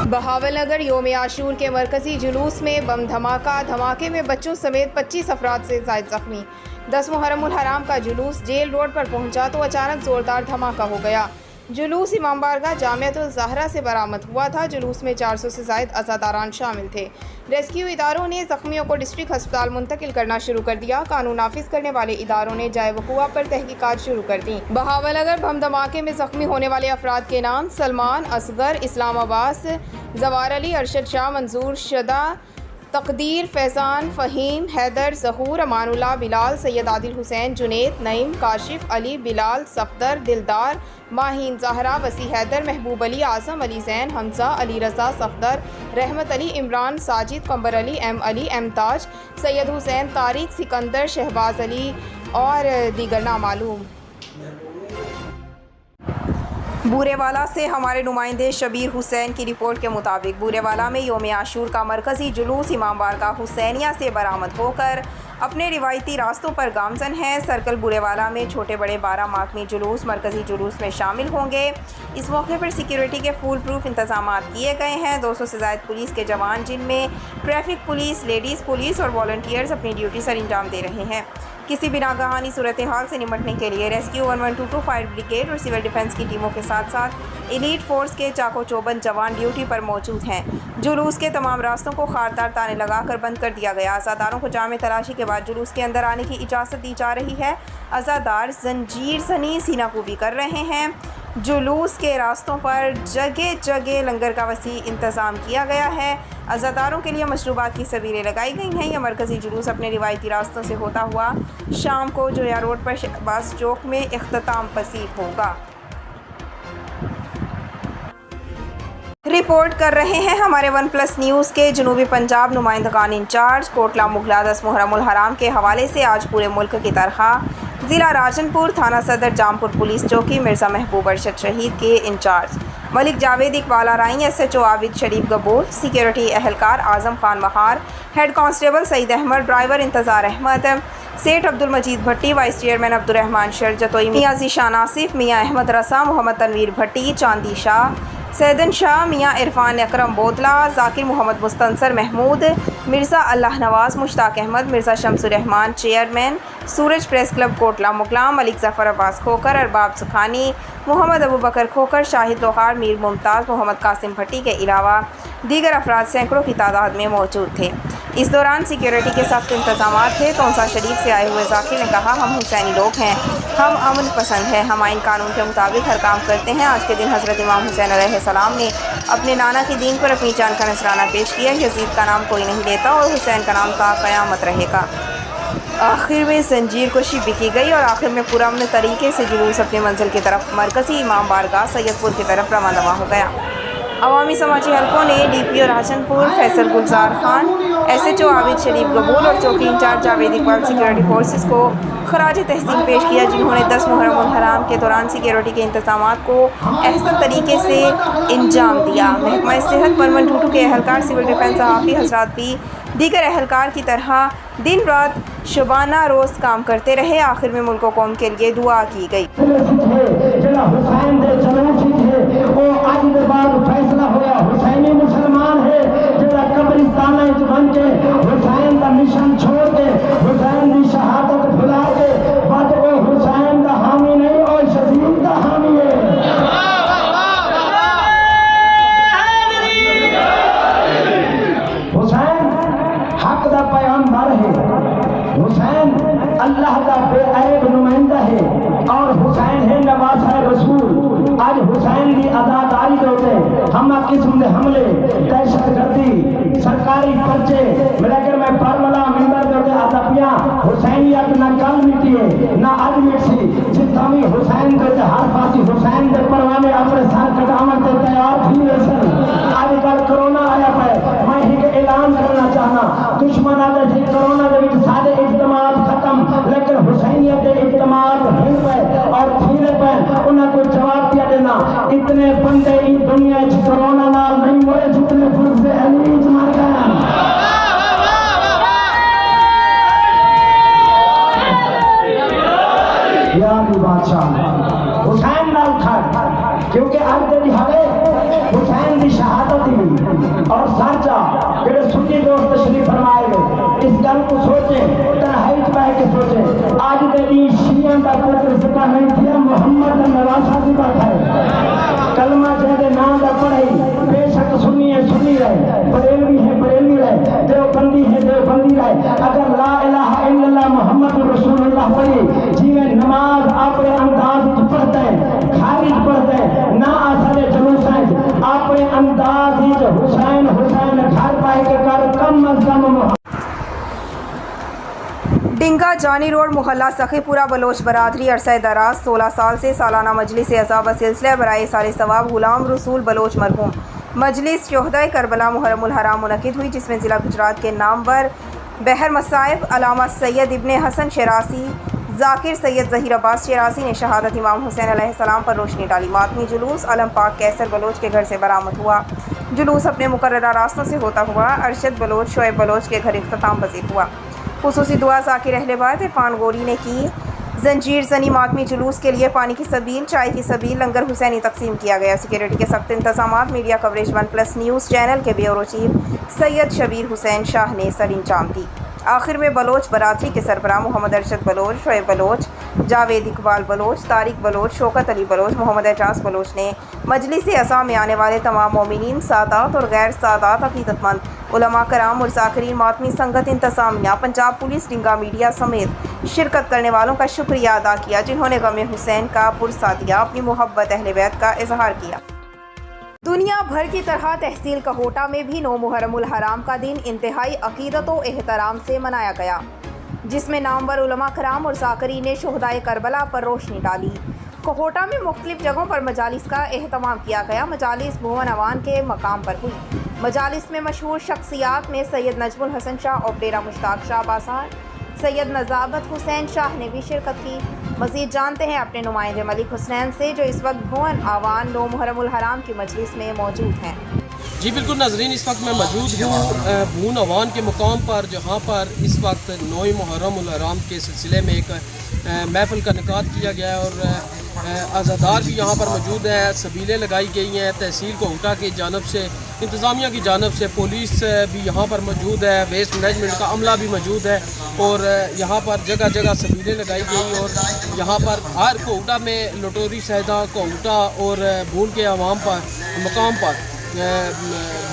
بہاول نگر یوم عاشور کے مرکزی جلوس میں بم دھماکہ، دھماکے میں بچوں سمیت 25 افراد سے زائد زخمی۔ 10 محرم الحرام کا جلوس جیل روڈ پر پہنچا تو اچانک زوردار دھماکہ ہو گیا۔ جلوس امام بارگاہ جامعۃ الزہرا سے برآمد ہوا تھا۔ جلوس میں 400 سے زائد عزاداران شامل تھے۔ ریسکیو اداروں نے زخمیوں کو ڈسٹرکٹ ہسپتال منتقل کرنا شروع کر دیا۔ قانون نافذ کرنے والے اداروں نے جائے وقوع پر تحقیقات شروع کر دیں۔ بہاول نگر بم دھماکے میں زخمی ہونے والے افراد کے نام سلمان، اصغر، اسلام عباس، زوار علی، ارشد شاہ، منظور شدہ، تقدیر، فیضان، فہیم، حیدر، ظہور، امان اللہ، بلال، سید عادل حسین، جنید، نعیم، کاشف، علی، بلال، صفدر، دلدار، ماہین، زہرا، وسیع حیدر، محبوب علی، اعظم علی، زین، حمزہ، علی رضا، صفدر، رحمت علی، عمران، ساجد، قمبر علی، ایم تاج، سید حسین، طارق، سکندر، شہباز علی اور دیگر نامعلوم۔ بورے والا سے ہمارے نمائندے شبیر حسین کی رپورٹ کے مطابق بورے والا میں یوم عاشور کا مرکزی جلوس امام بارگاہ حسینیہ سے برآمد ہو کر اپنے روایتی راستوں پر گامزن ہے۔ سرکل بورے والا میں چھوٹے بڑے 12 محکمی جلوس مرکزی جلوس میں شامل ہوں گے۔ اس موقع پر سیکیورٹی کے فول پروف انتظامات کیے گئے ہیں۔ 200 سے زائد پولیس کے جوان، جن میں ٹریفک پولیس، لیڈیز پولیس اور والنٹیئرز اپنی ڈیوٹی سر انجام دے رہے ہیں۔ کسی بھی ناگہانی صورتحال سے نمٹنے کے لیے ریسکیو 1122 فائر بریگیڈ اور سول ڈیفنس کی ٹیموں کے ساتھ ساتھ ایلیٹ فورس کے چاقو چوبند جوان ڈیوٹی پر موجود ہیں۔ جلوس کے تمام راستوں کو خاردار تانے لگا کر بند کر دیا گیا۔ عزاداروں کو جامع تلاشی کے بعد جلوس کے اندر آنے کی اجازت دی جا رہی ہے۔ عزادار زنجیر زنی سینہ کوبی کر رہے ہیں۔ جلوس کے راستوں پر جگہ جگہ لنگر کا وسیع انتظام کیا گیا ہے۔ عزاداروں کے لیے مشروبات کی سبیلیں لگائی گئی ہیں۔ یہ مرکزی جلوس اپنے روایتی راستوں سے ہوتا ہوا شام کو جویا روڈ پر شہباز چوک میں اختتام پذیر ہوگا۔ رپورٹ کر رہے ہیں ہمارے ون پلس نیوز کے جنوبی پنجاب نمائندگان انچارج۔ کوٹلہ مغلا 10 محرم الحرام کے حوالے سے آج پورے ملک کی طرح ضلع راجن پور تھانہ صدر جامپور پولیس چوکی مرزا محبوب ارشد شہید کے انچارج ملک جاوید اقبال آرائیں، SHO عابد شریف گبور، سیکیورٹی اہلکار اعظم خان مہار، ہیڈ کانسٹیبل سعید احمد، ڈرائیور انتظار احمد، سیٹھ عبد المجید بھٹی، وائس چیئرمین عبدالرحمان شرجتوئی، میاں ذیشان آصف، میاں احمد رسا، محمد تنویر بھٹی، چاندی شاہ، سیدن شاہ، میاں عرفان اکرم بودلہ، ذاکر محمد مستنصر محمود، مرزا اللہ نواز، مشتاق احمد، مرزا شمس الرحمان، چیئرمین سورج پریس کلب کوٹلہ مغلا، ملک ظفر عباس کھوکر، ارباب سکھانی، محمد ابو بکر کھوکر، شاہد لوہار، میر ممتاز، محمد قاسم بھٹی کے علاوہ دیگر افراد سینکڑوں کی تعداد میں موجود تھے۔ اس دوران سیکیورٹی کے سخت انتظامات تھے۔ تونسا شریف سے آئے ہوئے ذاکر نے کہا، ہم حسینی لوگ ہیں، ہم امن پسند ہیں، ہم آئین قانون کے مطابق ہر کام کرتے ہیں۔ آج کے دن حضرت امام حسین علیہ السلام نے اپنے نانا کی دین پر اپنی جان کا نذرانہ پیش کیا۔ یزید کا نام کوئی نہیں لیتا اور حسین کا نام تا قیامت رہے گا۔ آخر میں زنجیر کشی بھی کی گئی اور آخر میں پرامن طریقے سے جلوس اپنی منزل کی طرف مرکزی امام بارگاہ سید پور کی طرف روانہ ہو گیا۔ عوامی سماجی حلقوں نے DPO راجن پور فیصل گلزار خان، SHO عابد شریف گبول اور چوکی incharge Javed Iqbal security forces کو خراج تحسین پیش کیا، جنہوں نے 10 محرم الحرام کے دوران سیکیورٹی کے انتظامات کو احسن طریقے سے انجام دیا۔ محکمہ صحت پرمن ٹوٹو کے اہلکار، سول ڈیفنس صحافی حضرات بھی دیگر اہلکار کی طرح دن رات شبانہ روز کام کرتے رہے۔ آخر میں ملک و قوم کے لیے دعا کی گئی۔ حسینی مسلمان ہے جڑا قبرستان بن کے حسین کا مشن چھوڑ کے حسین کی شہادت بھلا کے بد وہ حسین کا حامی نہیں اور شہید کا حامی ہے۔ حسین حق کا پیغمبر ہے، حسین اللہ کا بے عیب نمائندہ ہے اور حسین ہے نواسہ رسول۔ آج حسین کی عزاداری ہوتے ہم قسم کے حملے، دہشت گردی، سرکاری پرچے لیکن میں فرملا ممبر کرتے ادبیاں حسینیت نہ کل مٹی ہے نہ آج مٹی۔ جتنا بھی حسین کرتے ہر پاسی حسین کے پروانے اپنے سر کٹاون کے تیار تھی سن۔ آج کل کرونا آیا پہ میں ہی کے اعلان کرنا چاہنا، دشمن آتے تھے کرونا کے سارے اجتماعات ختم لیکن حسینیت کے اجتماعات ہل پہ اور تھیرے پہ انہیں کوئی جواب دیا دینا۔ اتنے بندے اس دنیا چ کرونا نال نہیں ہوئے جتنے فرض علی مر گئے۔ یا علی بادشاہ حسین نال کھڑ کیونکہ اج دے دہاڑے حسین دی شہادت ہوئی اور سانچا جڑے سنی دوست تشریف فرمائے گئے اس گل کو سوچیں تنہائی چ بیٹھ کے سوچیں اج دے دن شیعہ دا پتر سکا نہیں تھیا محمد نواسا دی بات ہے کلمہ جہدے نام دا پڑھائی بے شک سنی ہے سنی رہے بریلوی ہے بریلوی رہے دیوبندی ہے دیوبندی رہے اگر لا الہ الا اللہ محمد رسول اللہ پڑھی جی میں نماز اپنے انداز وچ پڑھتے ہیں خارج پڑھتے ہیں نہ اصل جلوس ہے اپنے انداز وچ حسین حسین گھر پائے کے کر کم از کم ڈنگا جانی روڈ محلہ سخی پورہ بلوچ برادری عرصہ دراز 16 سال سے سالانہ مجلس عزا و سلسلہ برائے سال ثواب غلام رسول بلوچ مرحوم مجلس شہدائے کربلا محرم الحرام منعقد ہوئی، جس میں ضلع گجرات کے نامور بحر مصائب علامہ سید ابن حسن شیراسی ذاکر سید ظہیر عباس شیراسی نے شہادت امام حسین علیہ السلام پر روشنی ڈالی۔ ماتمی جلوس علم پاک کیسر بلوچ کے گھر سے برآمد ہوا۔ جلوس اپنے مقررہ راستوں سے ہوتا ہوا ارشد بلوچ شعیب بلوچ کے گھر اختتام پذیر ہوا۔ خصوصی دعا ذاکر اہل بیت عرفان گوری نے کی۔ زنجیر زنی ماتمی جلوس کے لیے پانی کی سبیل، چائے کی سبیل، لنگر حسینی تقسیم کیا گیا۔ سیکورٹی کے سخت انتظامات میڈیا کوریج 1+ نیوز چینل کے بیورو چیف سید شبیر حسین شاہ نے سر انجام دی۔ آخر میں بلوچ برادری کے سربراہ محمد ارشد بلوچ، شعیب بلوچ، جاوید اقبال بلوچ، طارق بلوچ، شوکت علی بلوچ، محمد اعجاز بلوچ نے مجلس عزا میں آنے والے تمام مومنین، سادات اور غیر سادات عقیدت مند علماء کرام اور ذاکرین، ماتمی سنگت، انتظامیہ، پنجاب پولیس، ڈنگا میڈیا سمیت شرکت کرنے والوں کا شکریہ ادا کیا، جنہوں نے غم حسین کا پرسہ دیا، اپنی محبت اہل بیت کا اظہار کیا۔ دنیا بھر کی طرح تحصیل کہوٹہ میں بھی 9 محرم الحرام کا دن انتہائی عقیدت و احترام سے منایا گیا، جس میں نامور علماء کرام اور ذاکرین نے شہدائے کربلا پر روشنی ڈالی۔ کہوٹہ میں مختلف جگہوں پر مجالس کا اہتمام کیا گیا۔ مجالس بھون اوان کے مقام پر ہوئی۔ مجالس میں مشہور شخصیات میں سید نجم الحسن شاہ اور ڈیرہ مشتاق شاہ باسار، سید نزابت حسین شاہ نے بھی شرکت کی۔ مزید جانتے ہیں اپنے نمائندے ملک حسنین سے، جو اس وقت بھون آوان 9 محرم الحرام کی مجلس میں موجود ہیں۔ جی بالکل ناظرین، اس وقت میں موجود ہوں بھون آوان کے مقام پر، جہاں پر اس وقت 9 محرم الحرام کے سلسلے میں ایک محفل کا انعقاد کیا گیا ہے اور عزادار بھی یہاں پر موجود ہیں۔ سبیلیں لگائی گئی ہیں تحصیل کہوٹہ کی جانب سے، انتظامیہ کی جانب سے، پولیس بھی یہاں پر موجود ہے، ویسٹ مینجمنٹ کا عملہ بھی موجود ہے اور یہاں پر جگہ جگہ سبیلیں لگائی گئی اور یہاں پر ہر کہوٹہ میں لٹوری سیدہ کہوٹہ اور بھون کے عوام پر مقام پر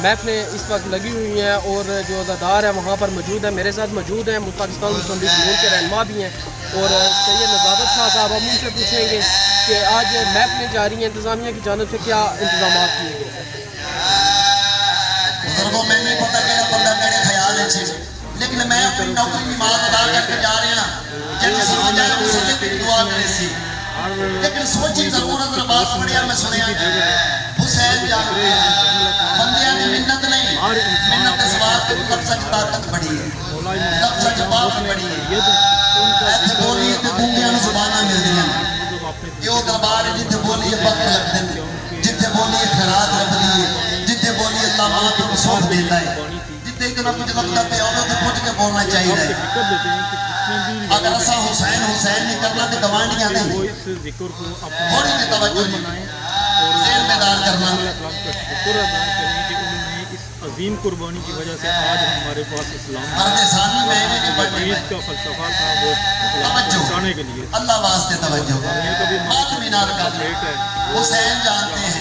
محفلیں اس وقت لگی ہوئی ہیں اور جو عزادار ہیں وہاں پر موجود ہیں۔ میرے ساتھ موجود ہیں پاکستان مسلم لیگ بھون کے رہنما بھی ہیں اور سید نزابت شاہ صاحب، ہم ان سے پوچھیں گے کہ آج محفلیں جاری ہیں، انتظامیہ کی جانب سے کیا انتظامات کیے گئے ہیں؟ میں نہیں پتا کہ بندہ میرے خیال ہے، لیکن میں اپنی نوکری کی مال ادا کر کے جا رہا ہوں، جن سمجھ آئے اسے لیکن دعا کرے سی، لیکن سوچی ضرور اگر بات پڑھیا میں سنیا حسین جا رہے ہیں بندیاں نے منت نہیں، منت سوار کے لفظ کی طاقت بڑھی ہے، لفظ کی بات بڑھی ہے، ایسے بولی تے گونگیاں نوں زباناں ملدیاں، یہ دربار ہے جتھے بولی بخت لگتے ہیں، جتھے بولی خیرات لبدی ہے، جتھے بولی اللہ ماں تو سوکھ دیتا ہے، جتھے اتنا کچھ لگتا پہ انہوں نے پوچھ کے بولنا چاہیے۔ اگر ایسا حسین حسین نہیں کرنا تو گوانڈیاں نہیں، تھوڑی کی توجہ نہیں، ذہن بیدار کرنا۔ عظیم قربانی کی وجہ سے آج ہمارے پاس اسلام توجہ کا فلسفہ تھا، وہ اسلام کو بچانے کے لیے اللہ واسطے توجہ بات مینار کا حسین جانتے ہیں،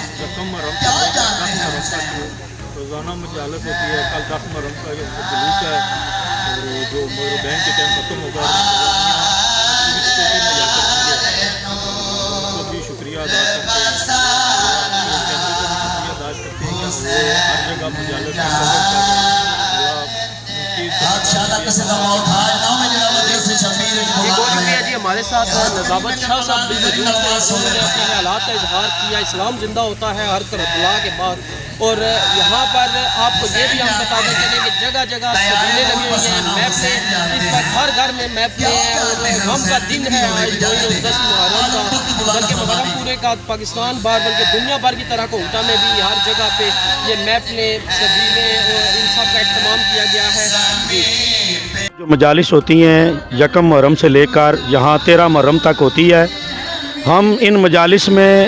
کیا جانتے ہیں حسین؟ روزانہ مجالس ہوتی ہے، کل 10 محرم کا جلوس ہے اور جو بہن کے ٹائم ختم ہوگا اس کو بھی شکریہ ادا کرتے ہیں، ہر جگہ مجالس بہت شکریہ جی۔ ہمارے ساتھ نزابت شاہ صاحب بھی موجود ہیں، انہوں نے اپنے خیالات کا اظہار کیا۔ اسلام زندہ ہوتا ہے ہر کربلا کے بعد، اور یہاں پر آپ کو یہ بھی ہم بتاتے چلیں کہ جگہ جگہ سبیلیں لگی ہوئی ہیں، محفلیں اس وقت ہر گھر میں محفلیں ہیں اور غم کا دن ہے آج 10 محرم کا، بلکہ محرم پورے کا پاکستان بھر بلکہ دنیا بھر کی طرح کہوٹہ میں بھی ہر جگہ پہ یہ محفلیں، سبیلیں اور ان سب کا اہتمام کیا گیا ہے۔ جو مجالس ہوتی ہیں 1 محرم سے لے کر یہاں 13 محرم تک ہوتی ہے، ہم ان مجالس میں